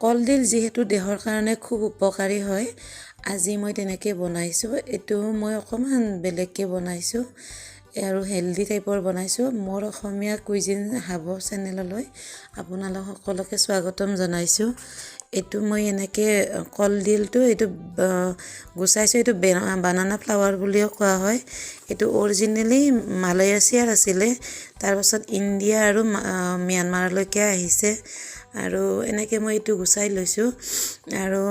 কলডিল যেহেতু দেহৰ কাৰণে খুব উপকাৰী হয় আজি মই তেনেকৈ বনাইছোঁ এটো মই অকমান বেলেগকৈ বনাইছোঁ আৰু হেলদি টাইপৰ বনাইছোঁ মোৰ অসমীয়া কুইজিন হাব চেনেললৈ আপোনালোক সকলোকে স্বাগতম জনাইছোঁ এটো মই এনেকৈ কলডিলটো এটো গুছাইছোঁ এটো বানানা ফ্লাৱাৰ বুলিও কোৱা হয় এটো অৰিজিনেলি মালয়েছিয়াৰ আছিল তাৰ পাছত ইণ্ডিয়া আৰু ম্যানমাৰলৈকে আহিছে আৰু এনেকৈ মই এটো গুছাই লৈছোঁ আৰু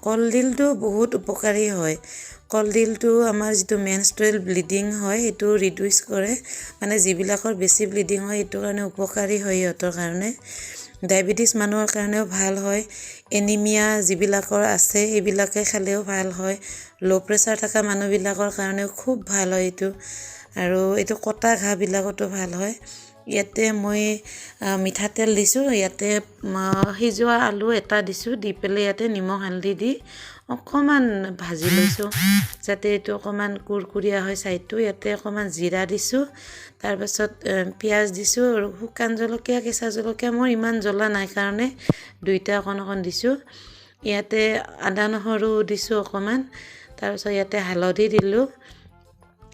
কলডিলটো বহুত উপকাৰী হয় কলডিলটো আমাৰ যেটো মেনষ্ট্ৰুৱেল ব্লিডিং হয় এটো ৰিডিউস কৰে মানে যিবিলাকৰ বেছি ব্লিডিং হয় এটো কাৰণে উপকাৰী হয় ইহঁতৰ কাৰণে ডায়াবেটিস মানুহৰ কাৰণেও ভাল হয় এনিমিয়া যিবিলাকৰ আছে এইবিলাকে খালেও ভাল হয় লো প্ৰেছাৰ থকা মানুহবিলাকৰ কাৰণেও খুব ভাল হয় এটো আৰু এটো কটা ঘা বিলাকতো ভাল হয় ইয়াতে মই মিঠা তেল দিছোঁ ইয়াতে সিজোৱা আলু এটা দিছোঁ দি পেলে ইয়াতে নিমখ হালধি দি অকমান ভাজি লৈছোঁ যাতে এটো অকমান কুৰকুৰিয়া হয় সাইডটো ইয়াতে অকমান জিৰা দিছোঁ তাৰ পাছত পিয়াজ দিছোঁ আৰু হুকান জলকীয়া কেঁচা জলকীয়া মোৰ ইমান জ্বলা নাই কাৰণে দুইটা অকন দিছোঁ ইয়াতে আদা নহৰু দিছোঁ অকমান তাৰ পাছত ইয়াতে হালধি দিলোঁ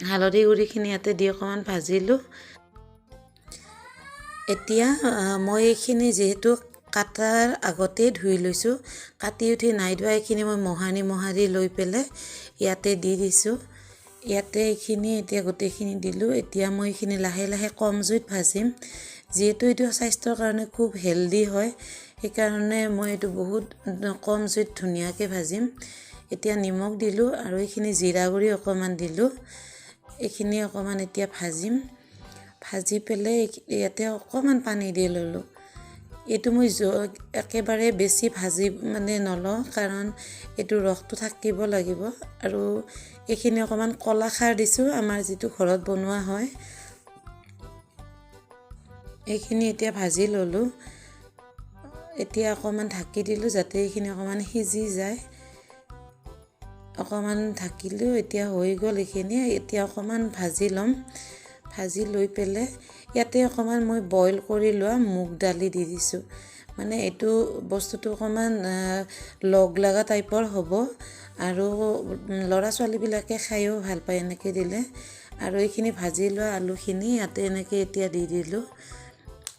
হালধি গুৰিখিনি ইয়াতে দি অকমান ভাজিলোঁ এতিয়া মই এইখিনি যেহেতু কাটাৰ আগতে ধুই লৈছোঁ কাটি উঠি নাই ধোৱা এইখিনি মই মোহাৰি লৈ পেলে ইয়াতে দি দিছোঁ ইয়াতে এইখিনি এতিয়া গোটেইখিনি দিলোঁ এতিয়া মই এইখিনি লাহে লাহে কম জুইত ভাজিম যেহেতু এইটো স্বাস্থ্যৰ কাৰণে খুব হেলদি হয় সেইকাৰণে মই এইটো বহুত কম জুইত ধুনীয়াকৈ ভাজিম এতিয়া নিমখ দিলোঁ আৰু এইখিনি জিৰা গুৰি অকমান দিলোঁ এইখিনি অকমান এতিয়া ভাজি পেলে ইয়াতে অকমান পানী দি ললোঁ এটো মই একেবাৰে বেছি ভাজি মানে নলওঁ কাৰণ এটো ৰসটো থাকিব লাগিব আৰু এইখিনি অকমান কলা খাৰ দিছোঁ আমাৰ যেটো ঘৰত বনোৱা হয় এইখিনি এতিয়া ভাজি ললোঁ এতিয়া অকমান ঢাকি দিলোঁ যাতে এইখিনি অকমান সিজি যায় অকমান ঢাকিলোঁ এতিয়া হৈ গ'ল এইখিনি এতিয়া অকমান ভাজি লম ভাজি লৈ পেলে ইয়াতে অকমান মই বইল কৰি লোৱা মুগ দালি দি দিছোঁ মানে এটো বস্তুটো অকমান লগ লাগা টাইপৰ হ'ব আৰু লৰা ছোৱালী বিলাকে খায়ও ভাল পায় এনেকৈ দিলে আৰু এইখিনি ভাজি লোৱা আলুখিনি ইয়াতে এনেকৈ এতিয়া দি দিলোঁ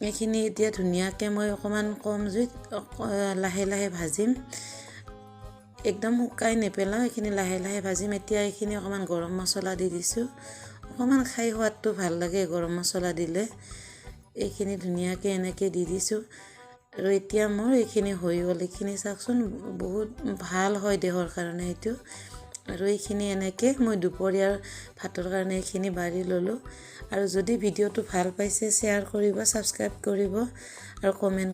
এইখিনি এতিয়া ধুনীয়াকৈ মই অকমান কম জুইত লাহে লাহে ভাজিম একদম শুকাই নেপেলাও এইখিনি লাহে লাহে ভাজিম এতিয়া এইখিনি অকমান গৰম মছলা দি দিছোঁ অকমান খাই সোৱাদটো ভাল লাগে গৰম মছলা দিলে এইখিনি ধুনীয়াকৈ এনেকৈ দি দিছোঁ আৰু এতিয়া মোৰ এইখিনি হৈ গ'ল এইখিনি চাওকচোন বহুত ভাল হয় দেহৰ কাৰণে এইটো আৰু এইখিনি এনেকৈ মই দুপৰীয়াৰ ভাতৰ কাৰণে এইখিনি বাঢ়ি ললোঁ আৰু যদি ভিডিওটো ভাল পাইছে শ্বেয়াৰ কৰিব সাবস্ক্ৰাইব কৰিব আৰু কমেন্ট